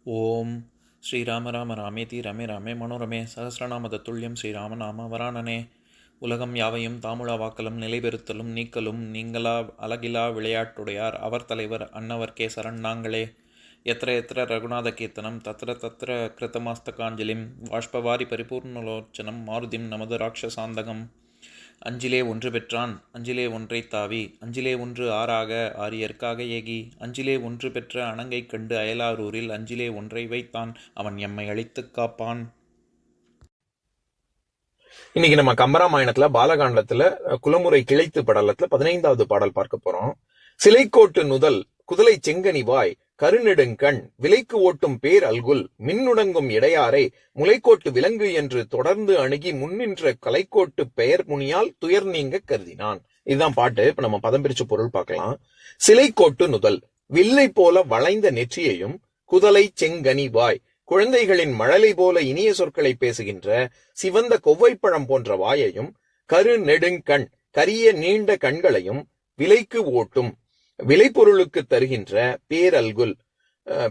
ஓம் ஸ்ரீராம ராம ராமேதி ரமே ராமே மனோரமே சகசிரநாம தத்துல்யம் ஸ்ரீராம நாம வராணனே. உலகம் யாவையும் தாமுழா வாக்கலும் நிலைபெறுத்தலும் நீக்கலும் நீங்களா அழகிலா விளையாட்டுடையார் அவர் தலைவர் அன்னவர் சரண் நாங்களே. எத்திர எத்திர ரகுநாத கீர்த்தனம் தத்திர தத்திர கிருத்தமாஸ்தகாஞ்சலிம் வாஷ்பவாரி பரிபூர்ணலோச்சனம் மாருதிம் நமது ராட்சசாந்தகம். அஞ்சிலே ஒன்று பெற்றான் அஞ்சிலே ஒன்றை தாவி அஞ்சிலே ஒன்று ஆறாக ஆரியர்க்காக ஏகி அஞ்சிலே ஒன்று பெற்ற அணங்கை கண்டு அயலாரூரில் அஞ்சிலே ஒன்றை வைத்தான் அவன் எம்மை அழித்துக் காப்பான். இன்னைக்கு நம்ம கம்பராமாயணத்துல பாலகாண்டத்துல குலமுறை கிளைத்து படலத்துல 15வது பாடல் பார்க்க போறோம். சிலைக்கோட்டு நுதல் குதலை செங்கனி வாய் கருநெடுங்கண் விலைக்கு ஓட்டும் பேர் அல்குல் மின்னுடங்கும் இடையாரை முளைக்கோட்டு விலங்கு என்று தொடர்ந்து அணுகி முன்னின்ற கலைக்கோட்டு பெயர் முனியால் துயர் நீங்க கருதினான். இதுதான் பாட்டு. இப்ப நம்ம பதம் பிரிச்சு பொருள் பார்க்கலாம். சிலைக்கோட்டு நுதல் வில்லை போல வளைந்த நெற்றியையும் குதலை செங்கனி வாய் குழந்தைகளின் மழலை போல இனிய சொற்களை பேசுகின்ற சிவந்த கொவ்வைப்பழம் போன்ற வாயையும் கரு நெடுங்கண் கரிய நீண்ட கண்களையும் விலைக்கு ஓட்டும் விளைபொருளுக்கு தருகின்ற பேரல்குல்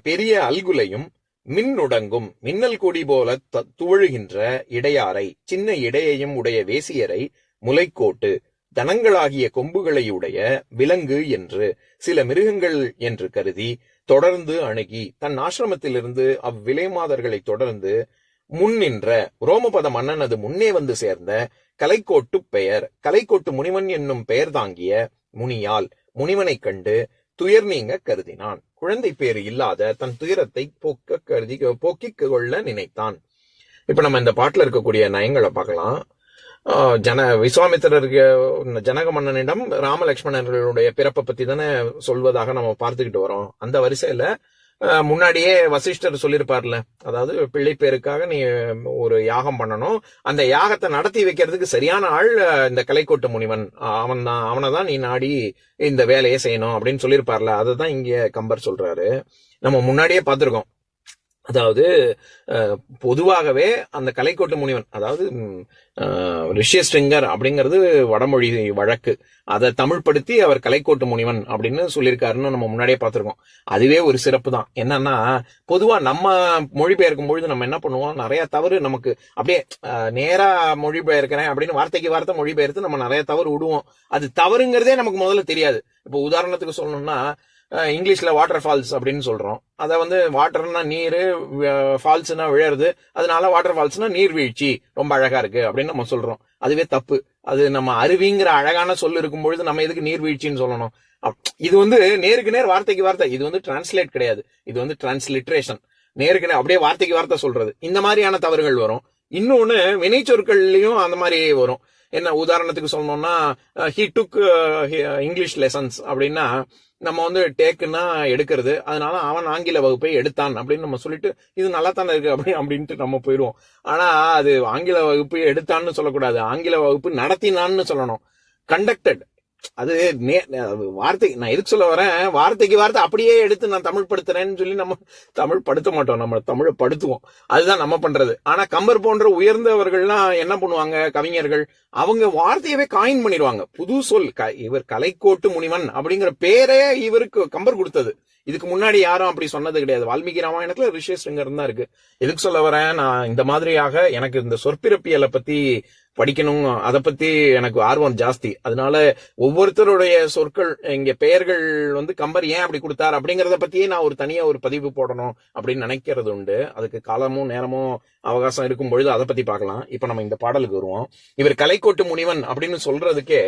பெரிய அல்குலையும் மின்னுடங்கும் மின்னல் கொடி போல துவழுகின்ற இடையாரை சின்ன இடையையும் உடைய வேசியரை முளைக்கோட்டு தனங்களாகிய கொம்புகளை உடைய விலங்கு என்று சில மிருகங்கள் என்று கருதி தொடர்ந்து அணுகி தன் ஆசிரமத்திலிருந்து அவ்விலைமாதர்களை தொடர்ந்து முன்னின்ற ரோமபத மன்னனது முன்னே வந்து சேர்ந்த கலைக்கோட்டு பெயர் கலைக்கோட்டு முனிவன் என்னும் பெயர் தாங்கிய முனியால் முனிவனை கண்டு துயர் நீங்க கருதினான். குழந்தை பேரு இல்லாத தன் துயரத்தை போக்கிக் கொள்ள நினைத்தான். இப்ப நம்ம இந்த பாட்டுல இருக்கக்கூடிய நயங்களை பார்க்கலாம். விஸ்வாமித்திரருக்கு ஜனக மன்னனிடம் ராமலட்சுமணர்களுடைய பிறப்பை பத்தி தானே சொல்வதாக நம்ம பார்த்துக்கிட்டு வரோம். அந்த வரிசையில முன்னாடியே வசிஷ்டர் சொல்லியிருப்பார்ல, அதாவது பிள்ளை பேருக்காக நீ ஒரு யாகம் பண்ணணும், அந்த யாகத்தை நடத்தி வைக்கிறதுக்கு சரியான ஆள் இந்த கலைக்கோட்டு முனிவன், அவனைதான் நீ நாடி இந்த வேலையை செய்யணும் அப்படின்னு சொல்லியிருப்பார்ல. அதுதான் இங்க கம்பர் சொல்றாரு. நம்ம முன்னாடியே பார்த்திருக்கோம். அதாவது பொதுவாகவே அந்த கலைக்கோட்டு முனிவன், அதாவது ரிஷியஸ்டிங்கர் அப்படிங்கிறது வடமொழி வழக்கு, அதை தமிழ்படுத்தி அவர் கலைக்கோட்டு முனிவன் அப்படின்னு சொல்லியிருக்காருன்னு நம்ம முன்னாடியே பார்த்திருக்கோம். அதுவே ஒரு சிறப்பு தான். என்னன்னா, பொதுவா நம்ம மொழிபெயர்க்கும் பொழுது நம்ம என்ன பண்ணுவோம், நிறைய தவறு நமக்கு அப்படியே நேரா மொழிபெயர்க்கிறேன் அப்படின்னு வார்த்தைக்கு வார்த்தை மொழிபெயர்த்து நம்ம நிறைய தவறு விடுவோம். அது தவறுங்கிறதே நமக்கு முதல்ல தெரியாது. இப்போ உதாரணத்துக்கு சொல்லணும்னா, இங்கிலீஷ்ல வாட்டர் ஃபால்ஸ் அப்படின்னு சொல்றோம். அதை வாட்டர்னா நீரு, ஃபால்ஸ்னா விழறது, அதனால வாட்டர் ஃபால்ஸ்னா நீர்வீழ்ச்சி ரொம்ப அழகா இருக்கு அப்படின்னு நம்ம சொல்றோம். அதுவே தப்பு. அது நம்ம அருவிங்கிற அழகான சொல் இருக்கும் பொழுது நம்ம எதுக்கு நீர்வீழ்ச்சின்னு சொல்லணும்? இது நேருக்கு நேர் வார்த்தைக்கு வார்த்தை. இது டிரான்ஸ்லேட் கிடையாது, இது டிரான்ஸ்லிட்ரேஷன். நேருக்கு நேர் அப்படியே வார்த்தைக்கு வார்த்தை சொல்றது. இந்த மாதிரியான தவறுகள் வரும். இன்னொன்னு வினை சொற்கள்லயும் அந்த மாதிரி வரும். என்ன உதாரணத்துக்கு சொல்லணும்னா, ஹி டுக் இங்கிலீஷ் லெசன்ஸ் அப்படின்னா நம்ம டேக்குன்னா எடுக்கிறது, அதனால அவன் ஆங்கில வகுப்பை எடுத்தான் அப்படின்னு நம்ம சொல்லிட்டு இது நல்லா தானே இருக்கு அப்படின்ட்டு நம்ம போயிடுவோம். ஆனா அது ஆங்கில வகுப்பு எடுத்தான்னு சொல்லக்கூடாது, ஆங்கில வகுப்பு நடத்தினான்னு சொல்லணும். கண்டக்டட். அது வார்த்தை, நான் எதுக்கு சொல்ல வரேன், வார்த்தைக்கு வார்த்தை அப்படியே எடுத்து நான் தமிழ் படுத்துறேன்னு சொல்லி நம்ம தமிழ் படுத்த மாட்டோம், நம்ம தமிழை படுத்துவோம். அதுதான் நம்ம பண்றது. ஆனா கம்பர் போன்ற உயர்ந்தவர்கள்லாம் என்ன பண்ணுவாங்க, கவிஞர்கள், அவங்க வார்த்தையவே காயின் பண்ணிடுவாங்க. புது சொல். இவர் கலைக்கோட்டு முனிவன் அப்படிங்கிற பேரே இவருக்கு கம்பர் கொடுத்தது. இதுக்கு முன்னாடி யாரும் அப்படி சொன்னது கிடையாது. வால்மீகி ராமாயணத்துல ரிஷியஸ்டிங்கர் தான் இருக்கு. எதுக்கு சொல்ல வரேன், நான் இந்த மாதிரியாக எனக்கு இந்த சொற்பிறப்பியலை பத்தி படிக்கணும், அதை பத்தி எனக்கு ஆர்வம் ஜாஸ்தி. அதனால ஒவ்வொருத்தருடைய சொற்கள் இங்க பெயர்கள் கம்பர் ஏன் அப்படி கொடுத்தார் அப்படிங்கறத பத்தியே நான் தனியா ஒரு பதிவு போடணும் அப்படின்னு நினைக்கிறது உண்டு. அதுக்கு காலமும் நேரமும் அவகாசம் இருக்கும் பொழுது அதை பத்தி பார்க்கலாம். இப்ப நம்ம இந்த பாடலுக்கு வருவோம். இவர் கலைக்கோட்டு முனிவன் அப்படின்னு சொல்றதுக்கே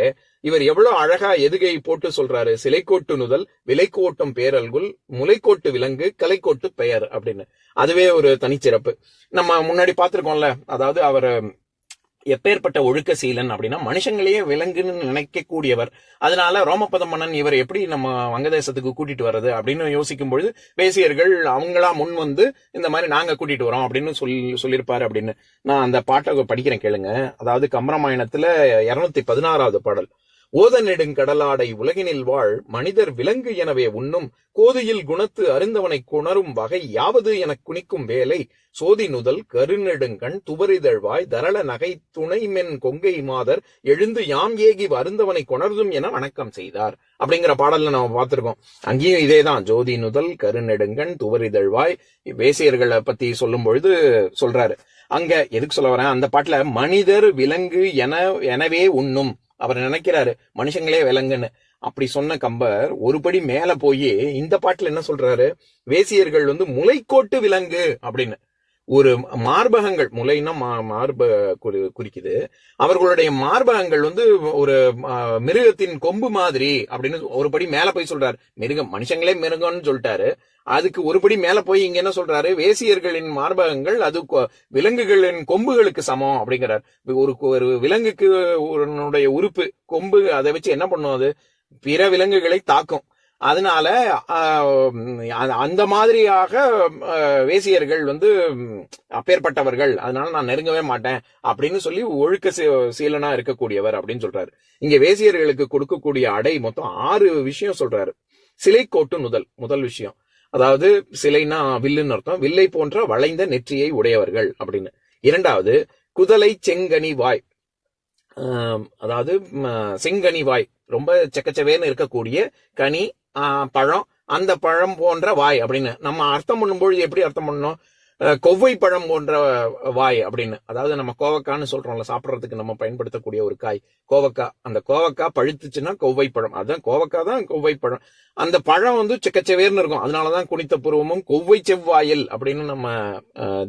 இவர் எவ்வளவு அழகா எதுகை போட்டு சொல்றாரு. சிலைக்கோட்டு நுதல் விலைக்கு ஓட்டும் பேரல்குல் முளைக்கோட்டு விலங்கு கலைக்கோட்டு பெயர் அப்படின்னு. அதுவே ஒரு தனிச்சிறப்பு. நம்ம முன்னாடி பார்த்திருக்கோம்ல, அதாவது அவர் எப்பேற்பட்ட ஒழுக்க சீலன் அப்படின்னா மனுஷங்களையே விலங்குன்னு நினைக்கக்கூடியவர். அதனால ரோமபத மன்னன் இவர் எப்படி நம்ம வங்கதேசத்துக்கு கூட்டிட்டு வர்றது அப்படின்னு யோசிக்கும் பொழுது வேசியர்கள் அவங்களா முன் இந்த மாதிரி நாங்க கூட்டிட்டு வரோம் அப்படின்னு சொல்லியிருப்பாரு அப்படின்னு. நான் அந்த பாட்டை படிக்கிறேன், கேளுங்க. அதாவது கம்பராமாயணத்துல 216வது பாடல். ஓத நெடுங்கடலாடை உலகினில் வாழ் மனிதர் விலங்கு எனவே உண்ணும் கோதியில் குணத்து அருந்தவனை குணரும் வகை யாவது எனக் குனிக்கும் வேலை சோதி நுதல் கருநெடுங்கண் துபரிதழ்வாய் தரள நகை துணைமென் கொங்கை மாதர் எழுந்து யாம் ஏகி அருந்தவனை கொணர்தும் என வணக்கம் செய்தார் அப்படிங்கிற பாடல்ல நம்ம பார்த்திருக்கோம். அங்கேயும் இதேதான், ஜோதி நுதல் கருநெடுங்கண் துவரிதழ்வாய் வேசியர்களை பத்தி சொல்லும் பொழுது சொல்றாரு. அங்க எதுக்கு சொல்ல வரேன், அந்த பாட்டுல மனிதர் விலங்கு எனவே உண்ணும், அவர் நினைக்கிறாரு மனுஷங்களே விலங்குன்னு. அப்படி சொன்ன கம்பர் ஒருபடி மேல போய் இந்த பாட்டுல என்ன சொல்றாரு, வேசியர்கள் முளைக்கோட்டு விலங்கு அப்படின்னு. ஒரு மார்பகங்கள், முலைன்னா மார்ப குறிக்குது, அவர்களுடைய மார்பகங்கள் ஒரு மிருகத்தின் கொம்பு மாதிரி அப்படின்னு ஒருபடி மேல போய் சொல்றாரு. மிருகம், மனுஷங்களே மிருகம்னு சொல்லிட்டாரு. அதுக்கு ஒருபடி மேல போய் இங்க என்ன சொல்றாரு, வேசியர்களின் மார்பகங்கள் அது விலங்குகளின் கொம்புகளுக்கு சமம் அப்படிங்கிறார். ஒரு விலங்குக்கு உறுப்பு கொம்பு, அதை வச்சு என்ன பண்ணும், அது பிற விலங்குகளை தாக்கும். அதனால அந்த மாதிரியாக வேசியர்கள் அப்பேற்பட்டவர்கள், அதனால நான் நெருங்கவே மாட்டேன் அப்படின்னு சொல்லி ஒழுக்க சீலனா இருக்கக்கூடியவர் அப்படின்னு சொல்றாரு. இங்க வேசியர்களுக்கு கொடுக்கக்கூடிய அடை மொத்தம் 6 விஷயம் சொல்றாரு. சிலைக்கோட்டு முதல் விஷயம், அதாவது சிலைனா வில்லுன்னு அர்த்தம், வில்லை போன்ற வளைந்த நெற்றியை உடையவர்கள் அப்படின்னு. இரண்டாவது குதலை செங்கனி வாய், அதாவது செங்கனி வாய், ரொம்ப செக்கச்சவேன்னு இருக்கக்கூடிய கனி பழம், அந்த பழம் போன்ற வாய் அப்படின்னு நம்ம அர்த்தம் பண்ணும்பொழுது எப்படி அர்த்தம் பண்ணணும், கொவ்வை பழம் போன்ற வாய் அப்படின்னு. அதாவது நம்ம கோவக்கான்னு சொல்றோம்ல, சாப்பிட்றதுக்கு நம்ம பயன்படுத்தக்கூடிய ஒரு காய் கோவக்காய். அந்த கோவக்காய் பழுத்துச்சுன்னா கொவ்வை பழம், அதுதான் கோவக்காய் தான் கொவ்வை பழம். அந்த பழம் செக்கச்சவேர்னு இருக்கும், அதனாலதான் குனித்த புருவமும் கொவ்வை செவ்வாயில் அப்படின்னு நம்ம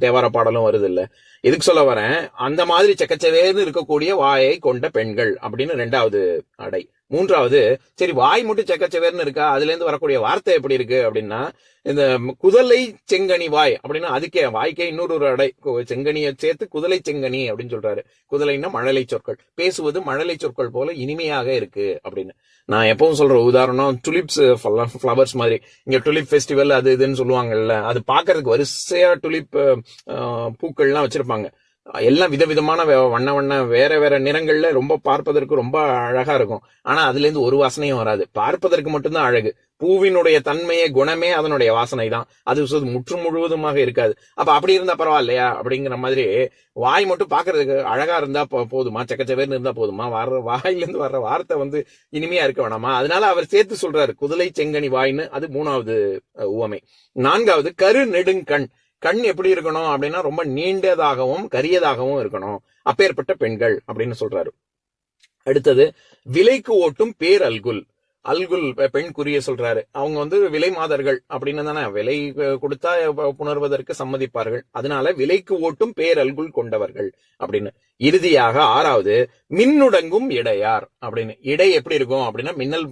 தேவார பாடலும் வருது இல்ல. எதுக்கு சொல்ல வரேன், அந்த மாதிரி செக்கச்சவேர்னு இருக்கக்கூடிய வாயை கொண்ட பெண்கள் அப்படின்னு 2வது அடை. மூன்றாவது, சரி வாய் மட்டும் செக்கச்சவேர்னு இருக்கா, அதுல இருந்து வரக்கூடிய வார்த்தை எப்படி இருக்கு அப்படின்னா, இந்த குதலை செங்கனி வாய் அப்படின்னா அதுக்கே வாய்க்கே இன்னொரு அடை, செங்கனியை சேர்த்து குதலை செங்கனி அப்படின்னு சொல்றாரு. குதலைன்னா மழலை சொற்கள், பேசுவது மழலை சொற்கள் போல இனிமையாக இருக்கு அப்படின்னு. நான் எப்பவும் சொல்ற உதாரணம் டுலிப்ஸ் ஃபிளவர்ஸ் மாதிரி. இங்க டுலிப் ஃபெஸ்டிவல் அது இதுன்னு சொல்லுவாங்கல்ல, அது பாக்குறதுக்கு வரிசையா டுலிப் பூக்கள்லாம் வச்சிருப்பாங்க. எல்லாம் விதவிதமான வண்ண வேற நிறங்கள்ல ரொம்ப பார்ப்பதற்கு ரொம்ப அழகா இருக்கும். ஆனா அதுல இருந்து ஒரு வாசனையும் வராது, பார்ப்பதற்கு மட்டும்தான் அழகு. பூவினுடைய தன்மையே குணமே அதனுடைய வாசனை தான், அது முற்று முழுவதுமாக இருக்காது. அப்ப அப்படி இருந்தா பரவாயில்லையா அப்படிங்கிற மாதிரி, வாய் மட்டும் பாக்குறதுக்கு அழகா இருந்தா போதுமா, செக்கச்சவேர்னு இருந்தா போதுமா, வாயிலிருந்து வர்ற வார்த்தை இனிமையா இருக்க வேணாமா? அதனால அவர் சேர்த்து சொல்றாரு குதலை செங்கனி வாய்னு. அது 3வது உவமை. 4வது கரு நெடுங்கண், கண் எப்படி இருக்கணும் அப்படின்னா ரொம்ப நீண்டதாகவும் கரியதாகவும் இருக்கணும், அப்பேற்பட்ட பெண்கள் அப்படின்னு சொல்றாரு. அடுத்தது விலைக்கு ஓட்டும் பேர் அல்குல், பெண் குறிய சொல்றாரு. அவங்க விலை மாதர்கள் அப்படின்னு தானே, விலை கொடுத்தா புணர்வதற்கு சம்மதிப்பார்கள், அதனால விலைக்கு ஓட்டும் பேர் அல்குல் கொண்டவர்கள் அப்படின்னு. இறுதியாக 6வது மின்னுடங்கும் இடையார் அப்படின்னு. இடை எப்படி இருக்கும் அப்படின்னா மின்னல்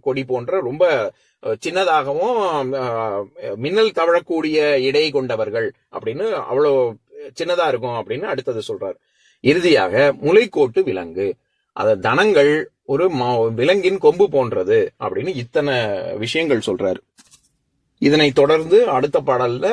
கொடி போன்ற ரொம்ப சின்னதாகவும் மின்னல் தவழக்கூடிய இடை கொண்டவர்கள் அப்படின்னு, அவ்வளோ சின்னதா இருக்கும் அப்படின்னு அடுத்தது சொல்றாரு. இறுதியாக முளைக்கோட்டு விலங்கு, அத தனங்கள் ஒரு விலங்கின் கொம்பு போன்றது அப்படின்னு இத்தனை விஷயங்கள் சொல்றாரு. இதனை தொடர்ந்து அடுத்த பாடல்ல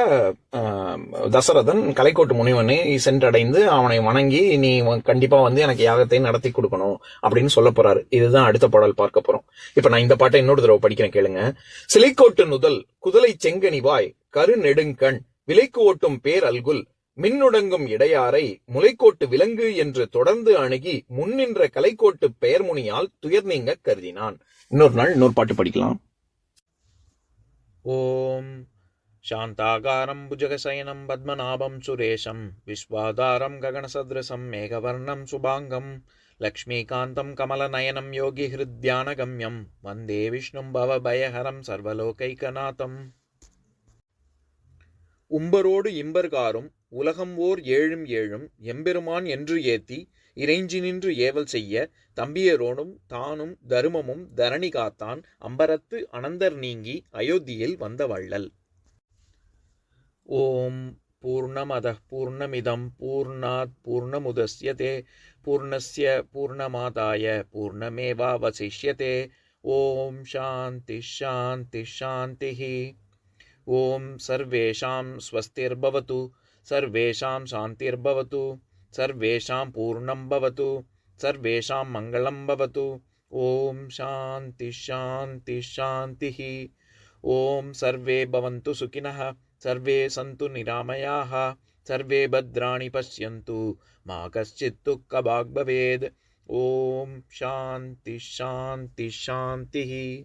தசரதன் கலைக்கோட்டு முனிவனை சென்றடைந்து அவனை வணங்கி, நீ கண்டிப்பா எனக்கு யாகத்தை நடத்தி கொடுக்கணும் அப்படின்னு சொல்ல போறாரு. இதுதான் அடுத்த பாடல் பார்க்க போறோம். இப்ப நான் இந்த பாட்டை இன்னொரு தடவை படிக்கிறேன், கேளுங்க. சிலைக்கோட்டு நுதல் குதலை செங்கனி வாய் கரு நெடுங்கண் விலைக்கு ஓட்டும் பேர் அல்குல் மின்னுடங்கும் இடையாரை முளைக்கோட்டு விலங்கு என்று தொடர்ந்து அணுகி முன்னின்ற கலைக்கோட்டு பெயர்முனியால் துயர் நீங்க கருதினான். இன்னொரு நாள் இன்னொரு பாட்டு படிக்கலாம். ஓம் சாந்தாகாரம் புஜகசயனம் பத்மநாபம் சுரேஷம் விஸ்வாதாரம் ககனசத்ருசம் மேகவர்ணம் சுபாங்கம் லக்ஷ்மீகாந்தம் கமலநயனம் யோகி ஹிருத்யானகம்யம் வந்தே விஷ்ணும் பவபயஹரம் சர்வலோகைகநாதம். உம்பரோடு இம்பர்காரும் உலகம் ஓர் ஏழும் ஏழும் எம்பெருமான் என்று ஏத்தி இறைஞ்சி நின்று ஏவல் செய்ய தம்பியரோனும் தானும் தருமமும் தரணி காத்தான் அம்பரத்து அனந்தர் நீங்கி அயோத்தியில் வந்த வள்ளல். ஓம் பூர்ணமதః பூர்ணமிதம் பூர்ணாத் பூர்ணமுதஸ்யதே பூர்ணஸ்ய பூர்ணமாதாய பூர்ணமேவாவசிஷ்யதே. ஓம் சாந்தி சாந்தி சாந்திஹி. ஓம் சர்வேஷாம் ஸ்வஸ்திர்பவது சர்வேஷாம் சாந்திர்பவது சர்வேஷாம் பூர்ணம் பவது சர்வேஷாம் மங்களம் பவது ஓம் சாந்தி ஷாந்தி ஷாந்திः. ஓம் சர்வே பவந்து சுகினः, சர்வே சந்து நிராமயாः, சர்வே பத்ராணி பஷ்யந்து, மா கஷ்சித் துக்கபாக் பவேத். ஓம் சாந்தி ஷாந்தி ஷாந்திः.